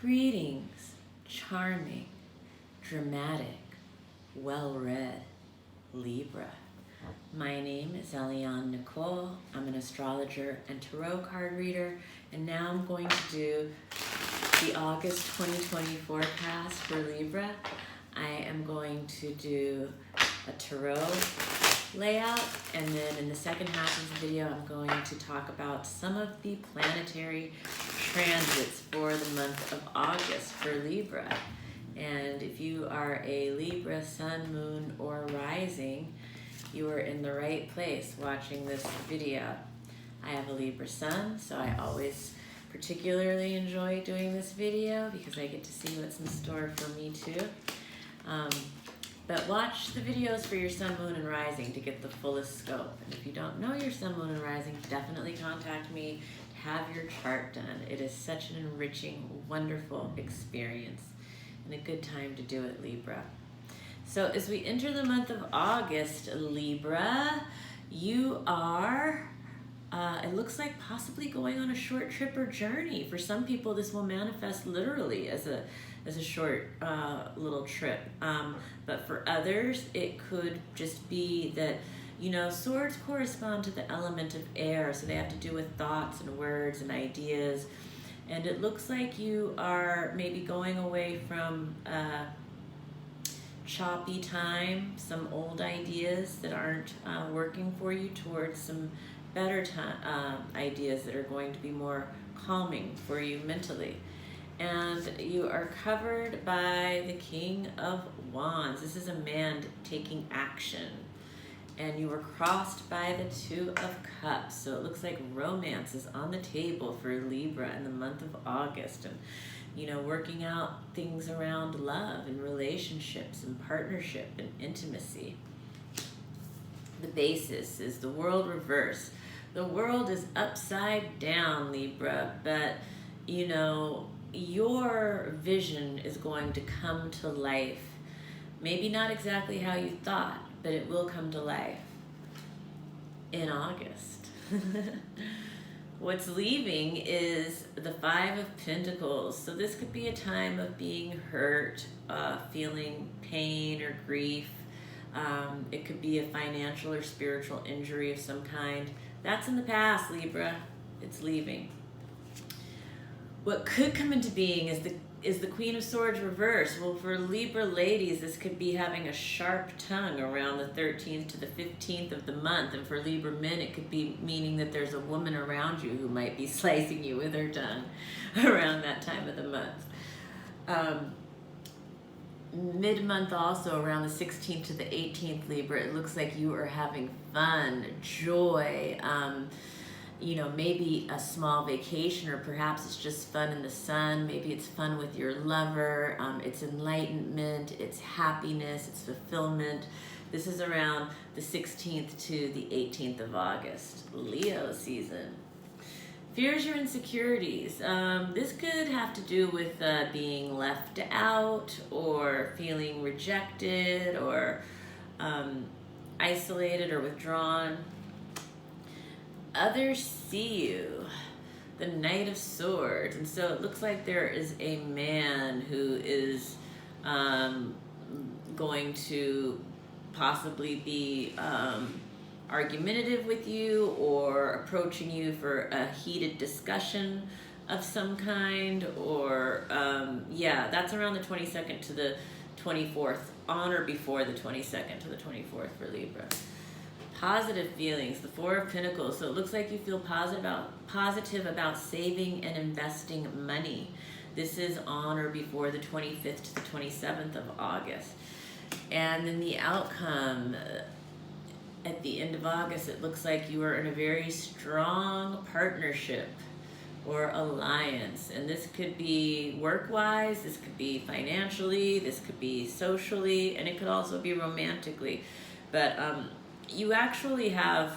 Greetings, charming, dramatic, well-read Libra. My name is Eliane Nicole. I'm an astrologer and tarot card reader, and now I'm going to do the August 2020 forecast for Libra. I am going to do a tarot layout, and then in the second half of the video I'm going to talk about some of the planetary transits for the month of August for Libra. And if you are a Libra sun, moon, or rising, you are in the right place watching this video. I have a Libra sun, so I always particularly enjoy doing this video because I get to see what's in store for me too. But watch the videos for your sun, moon, and rising to get the fullest scope. And if you don't know your sun, moon, and rising, definitely contact me to have your chart done. It is such an enriching, wonderful experience and a good time to do it, Libra. So as we enter the month of August, Libra, you are, it looks like possibly going on a short trip or journey. For some people, this will manifest literally as a short little trip. But for others, it could just be that, you know, swords correspond to the element of air, so they have to do with thoughts and words and ideas. And it looks like you are maybe going away from choppy time, some old ideas that aren't working for you, towards some better ideas that are going to be more calming for you mentally. And you are covered by the King of Wands. This is a man taking action. And you were crossed by the Two of Cups. So it looks like romance is on the table for Libra in the month of August. And, you know, working out things around love and relationships and partnership and intimacy. The basis is the world reverse. The world is upside down, Libra, but, you know, your vision is going to come to life. Maybe not exactly how you thought, but it will come to life in August. What's leaving is the Five of Pentacles. So this could be a time of being hurt, feeling pain or grief. It could be a financial or spiritual injury of some kind. That's in the past, Libra. It's leaving. What could come into being is the Queen of Swords reverse. Well, for Libra ladies, this could be having a sharp tongue around the 13th to the 15th of the month. And for Libra men, it could be meaning that there's a woman around you who might be slicing you with her tongue around that time of the month. Mid-month also, around the 16th to the 18th, Libra, it looks like you are having fun, joy, you know, maybe a small vacation, or perhaps it's just fun in the sun. Maybe it's fun with your lover. It's enlightenment, it's happiness, it's fulfillment. This is around the 16th to the 18th of August, Leo season. Fears or insecurities. This could have to do with being left out, or feeling rejected, or isolated or withdrawn. Others see you, the Knight of Swords, and so it looks like there is a man who is going to possibly be argumentative with you, or approaching you for a heated discussion of some kind, or yeah, that's around the 22nd to the 24th, on or before the 22nd to the 24th for Libra. Positive feelings, the Four of Pentacles. So it looks like you feel positive about saving and investing money. This is on or before the 25th to the 27th of August. And then the outcome, at the end of August, it looks like you are in a very strong partnership or alliance. And this could be work-wise, this could be financially, this could be socially, and it could also be romantically. But you actually have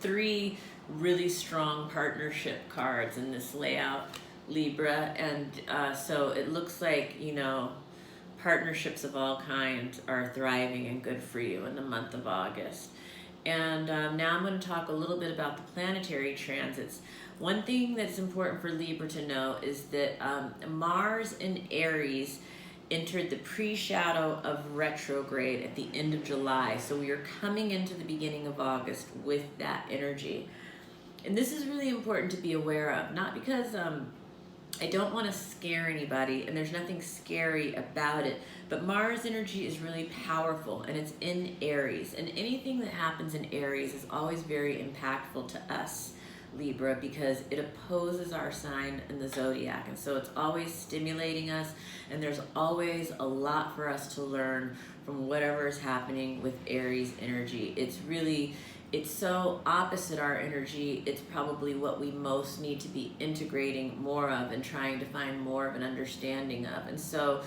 three really strong partnership cards in this layout, Libra, and so it looks like, you know, partnerships of all kinds are thriving and good for you in the month of August. And now I'm going to talk a little bit about the planetary transits. One thing that's important for Libra to know is that Mars in Aries entered the pre-shadow of retrograde at the end of July. So we are coming into the beginning of August with that energy. And this is really important to be aware of, not because I don't want to scare anybody, and there's nothing scary about it, but Mars energy is really powerful, and it's in Aries. And anything that happens in Aries is always very impactful to us, Libra, because it opposes our sign in the zodiac. And so it's always stimulating us, and there's always a lot for us to learn from whatever is happening with Aries energy. It's so opposite our energy, it's probably what we most need to be integrating more of and trying to find more of an understanding of. And so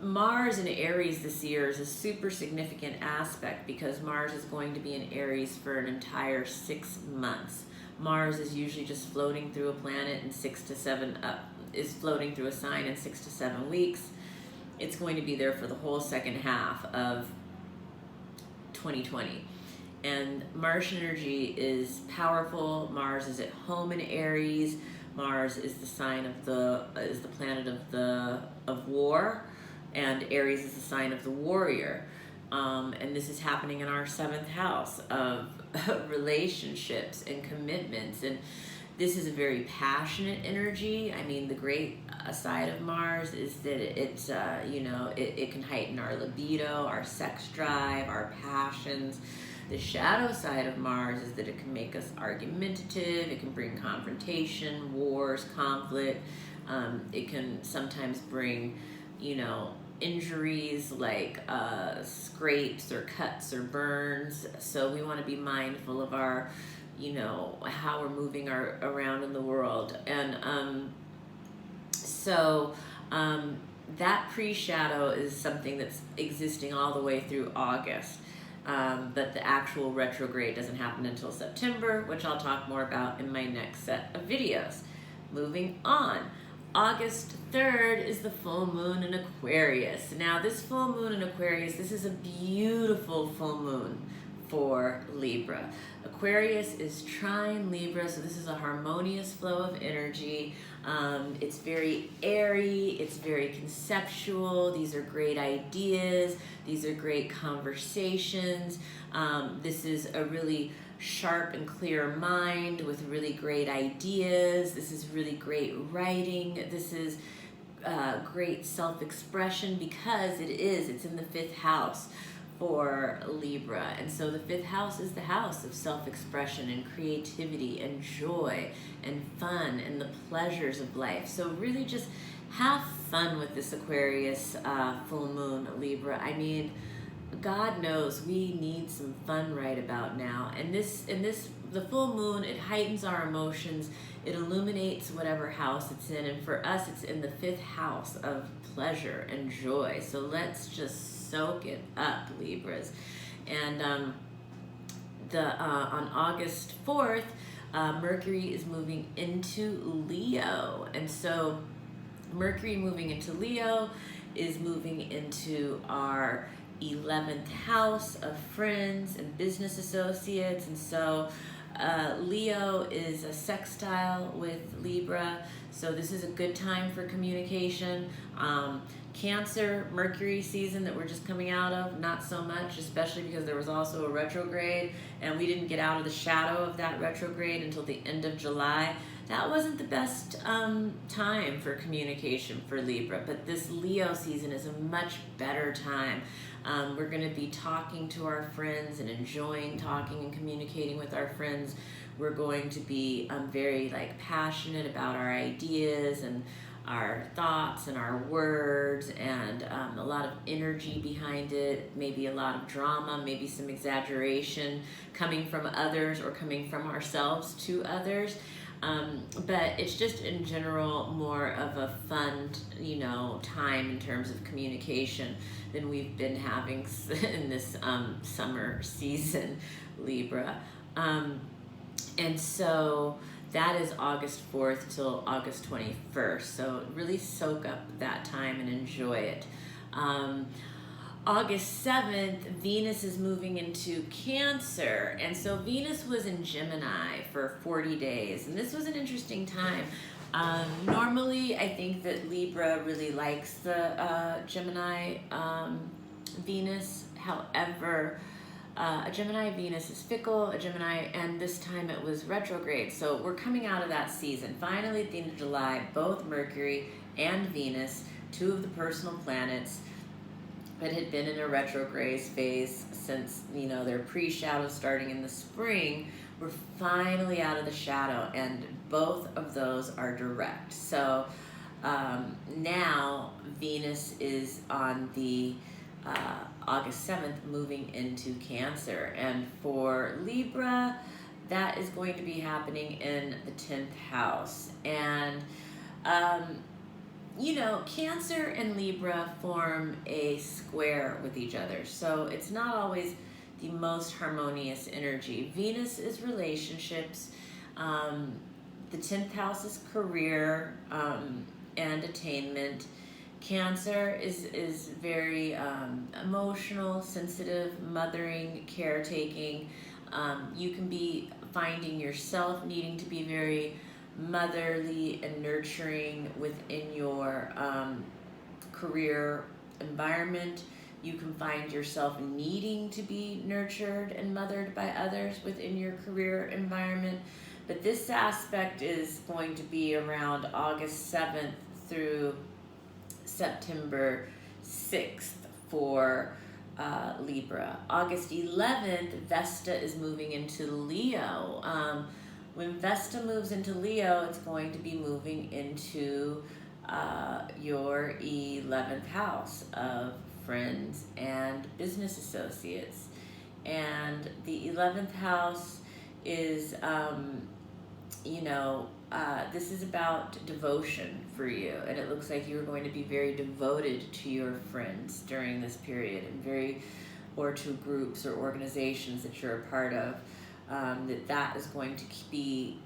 Mars in Aries this year is a super significant aspect because Mars is going to be in Aries for an entire 6 months. Mars is usually just floating through a planet in is floating through a sign in 6 to 7 weeks. It's going to be there for the whole second half of 2020. And Martian energy is powerful. Mars is at home in Aries. Mars is the sign of the planet of war, and Aries is the sign of the warrior. And this is happening in our 7th house of relationships and commitments. And this is a very passionate energy. I mean, the great side of Mars is that it's it can heighten our libido, our sex drive, our passions. The shadow side of Mars is that it can make us argumentative, it can bring confrontation, wars, conflict. It can sometimes bring, injuries like scrapes or cuts or burns. So we want to be mindful of our, how we're moving around in the world. And that pre-shadow is something that's existing all the way through August. But the actual retrograde doesn't happen until September, which I'll talk more about in my next set of videos. Moving on, August 3rd is the full moon in Aquarius. Now, this full moon in Aquarius, this is a beautiful full moon for Libra. Aquarius is trine Libra, so this is a harmonious flow of energy. It's very airy, it's very conceptual. These are great ideas, these are great conversations. This is a really sharp and clear mind with really great ideas. This is really great writing. This is great self-expression because it's in the 5th house for Libra. And so the 5th house is the house of self-expression and creativity and joy and fun and the pleasures of life. So really just have fun with this Aquarius full moon, Libra. I mean, God knows we need some fun right about now. And the full moon, it heightens our emotions. It illuminates whatever house it's in. And for us, it's in the 5th house of pleasure and joy. So let's just soak it up, Libras. And on August 4th, Mercury is moving into Leo. And so Mercury moving into Leo is moving into our 11th house of friends and business associates. And so Leo is a sextile with Libra, so this is a good time for communication. Cancer, Mercury season that we're just coming out of, not so much, especially because there was also a retrograde and we didn't get out of the shadow of that retrograde until the end of July. That wasn't the best time for communication for Libra, but this Leo season is a much better time. We're going to be talking to our friends and enjoying talking and communicating with our friends. We're going to be very passionate about our ideas and our thoughts and our words, and a lot of energy behind it, maybe a lot of drama, maybe some exaggeration coming from others or coming from ourselves to others. But it's just in general more of a fun, time in terms of communication than we've been having in this summer season, Libra. And so that is August 4th till August 21st. So really soak up that time and enjoy it. August 7th, Venus is moving into Cancer. And so Venus was in Gemini for 40 days. And this was an interesting time. Normally, I think that Libra really likes the Gemini Venus. However, a Gemini Venus is fickle, and this time it was retrograde. So we're coming out of that season. Finally, at the end of July, both Mercury and Venus, two of the personal planets that had been in a retrograde phase since, their pre-shadow starting in the spring, we're finally out of the shadow, and both of those are direct. So now Venus is on the August 7th moving into Cancer. And for Libra, that is going to be happening in the 10th house. And Cancer and Libra form a square with each other. So it's not always the most harmonious energy. Venus is relationships. The 10th house is career and attainment. Cancer is very emotional, sensitive, mothering, caretaking. You can be finding yourself needing to be very motherly and nurturing within your career environment. You can find yourself needing to be nurtured and mothered by others within your career environment. But this aspect is going to be around August 7th through September 6th for Libra. August 11th, Vesta is moving into Leo. When Vesta moves into Leo, it's going to be moving into your 11th house of friends and business associates. And the 11th house is, this is about devotion for you. And it looks like you're going to be very devoted to your friends during this period, and or to groups or organizations that you're a part of. That is going to be,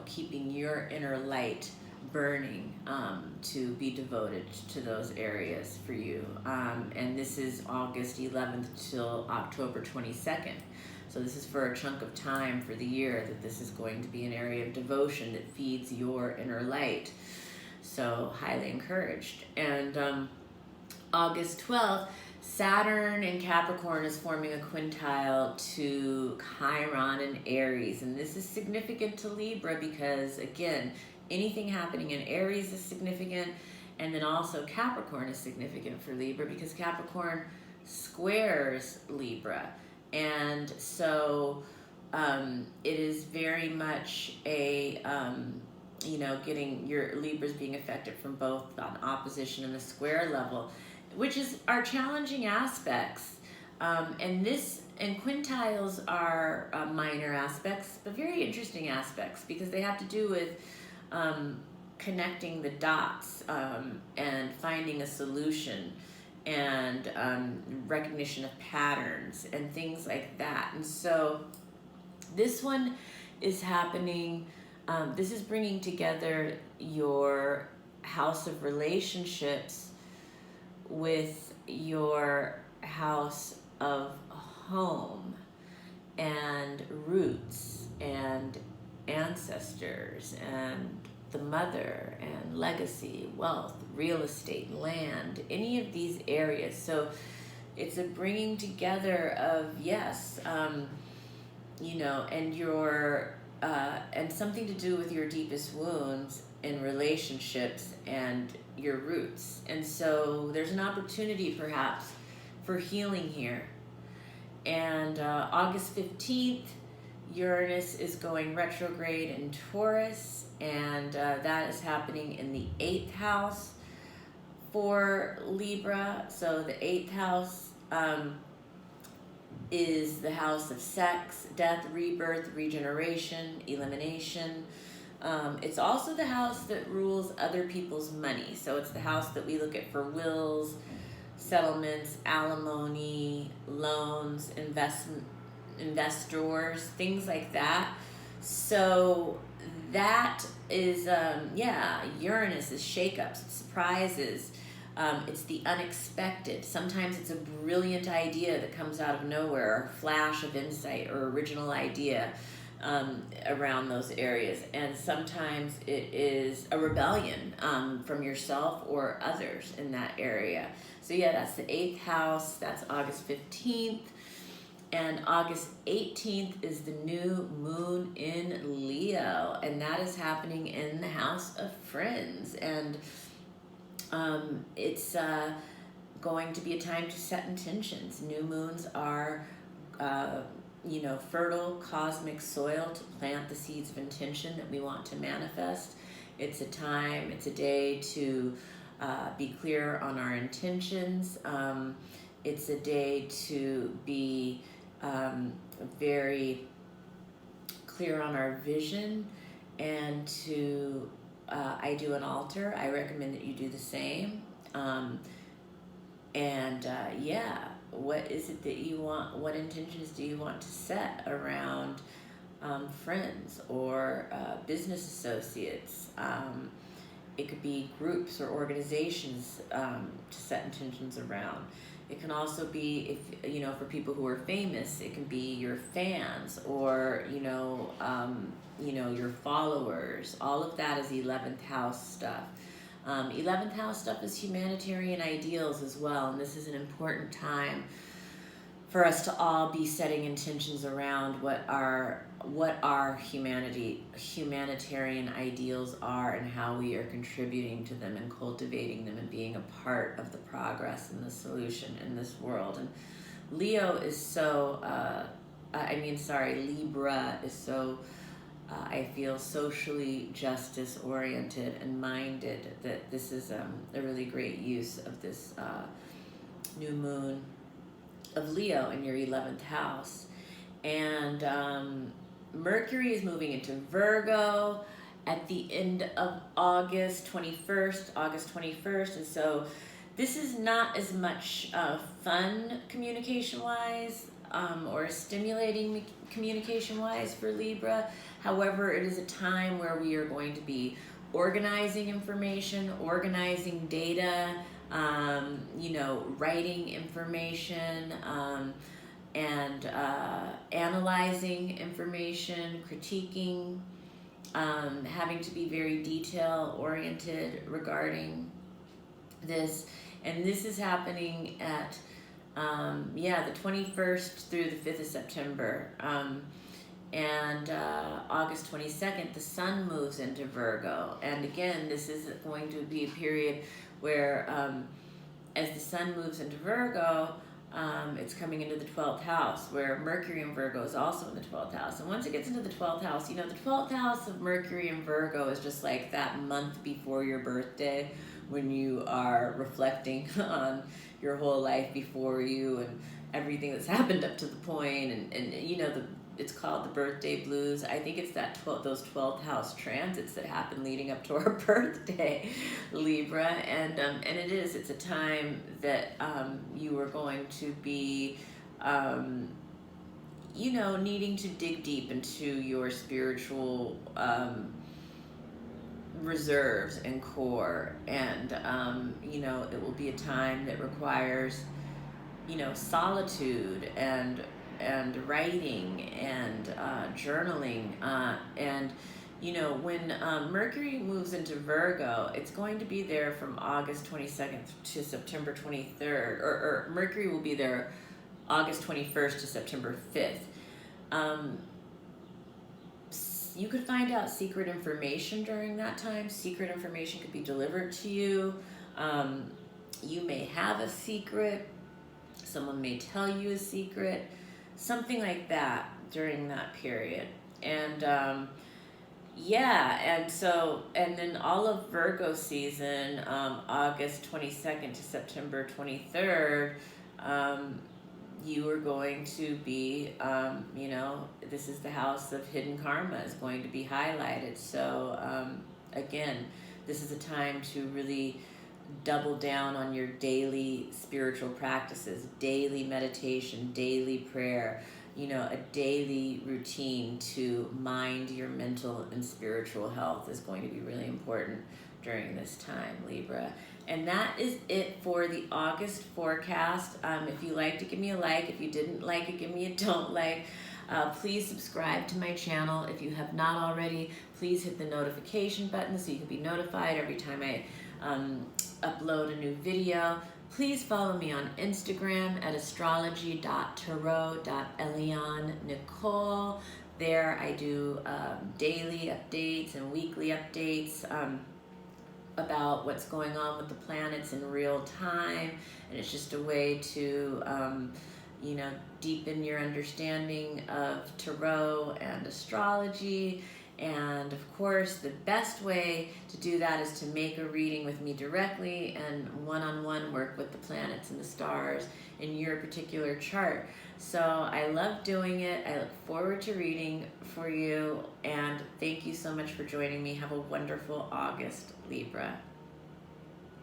keeping your inner light burning to be devoted to those areas for you. And this is August 11th till October 22nd. So this is for a chunk of time for the year that this is going to be an area of devotion that feeds your inner light. So highly encouraged. And August 12th, Saturn in Capricorn is forming a quintile to Chiron in Aries. And this is significant to Libra because, again, anything happening in Aries is significant. And then also Capricorn is significant for Libra because Capricorn squares Libra. And so it is very much a, getting your Libras being affected from both on opposition and the square level, which are challenging aspects. And quintiles are minor aspects, but very interesting aspects because they have to do with connecting the dots and finding a solution and recognition of patterns and things like that. And so this one is happening, this is bringing together your house of relationships with your house of home and roots and ancestors and the mother and legacy, wealth, real estate, land, any of these areas. So it's a bringing together of, and your and something to do with your deepest wounds in relationships and your roots. And so there's an opportunity perhaps for healing here. And August 15th, Uranus is going retrograde in Taurus, and that is happening in the 8th house for Libra. So the 8th house is the house of sex, death, rebirth, regeneration, elimination. It's also the house that rules other people's money. So it's the house that we look at for wills, settlements, alimony, loans, investors, things like that. So that is, Uranus is shakeups, surprises, It's the unexpected. Sometimes it's a brilliant idea that comes out of nowhere, or a flash of insight or original idea around those areas. And sometimes it is a rebellion from yourself or others in that area. So yeah, that's the 8th house. That's August 15th. And August 18th is the new moon in Leo, and that is happening in the house of friends. And it's going to be a time to set intentions. New moons are, fertile cosmic soil to plant the seeds of intention that we want to manifest. It's a day to be clear on our intentions. It's a day to be very clear on our vision, and to I do an altar. I recommend that you do the same. What is it that you want? What intentions do you want to set around friends or business associates? It could be groups or organizations to set intentions around. It can also be, if for people who are famous, it can be your fans or your followers. All of that is 11th house stuff. 11th house stuff is humanitarian ideals as well, and this is an important time for us to all be setting intentions around what our humanitarian ideals are, and how we are contributing to them and cultivating them and being a part of the progress and the solution in this world. And Leo is so, Libra is so, I feel, socially justice oriented and minded, that this is a really great use of this new moon of Leo in your 11th house. And Mercury is moving into Virgo at the end of August 21st. And so this is not as much fun communication-wise or stimulating communication-wise for Libra. However, it is a time where we are going to be organizing information, organizing data, writing information, and analyzing information, critiquing, having to be very detail-oriented regarding this. And this is happening at, the 21st through the 5th of September. And August 22nd, the sun moves into Virgo. And again, this is going to be a period where as the sun moves into Virgo, it's coming into the 12th house, where Mercury in Virgo is also in the 12th house. And once it gets into the 12th house, the 12th house of Mercury in Virgo is just like that month before your birthday, when you are reflecting on your whole life before you and everything that's happened up to the point, and it's called the birthday blues. I think it's those 12th house transits that happen leading up to our birthday, Libra, and it's a time that you are going to be, needing to dig deep into your spiritual reserves and core, and it will be a time that requires solitude and writing and journaling, and when Mercury moves into Virgo, it's going to be there from August 22nd to September 23rd, or Mercury will be there August 21st to September 5th. You could find out secret information during that time. Secret information could be delivered to you. You may have a secret. Someone may tell you a secret. Something like that during that period. And and then all of Virgo season, August 22nd to September 23rd, you are going to be, this is the house of hidden karma, is going to be highlighted. So again, this is a time to really double down on your daily spiritual practices, daily meditation, daily prayer, a daily routine to mind your mental and spiritual health is going to be really important during this time, Libra. And that is it for the August forecast. If you liked it, give me a like. If you didn't like it, give me a don't like. Please subscribe to my channel. If you have not already, please hit the notification button so you can be notified every time I upload a new video. Please follow me on Instagram at astrology.tarot.Eliane Nicole. There I do daily updates and weekly updates about what's going on with the planets in real time, and it's just a way to deepen your understanding of tarot and astrology. And of course, the best way to do that is to make a reading with me directly and one-on-one work with the planets and the stars in your particular chart. So I love doing it. I look forward to reading for you, and thank you so much for joining me. Have a wonderful August, Libra.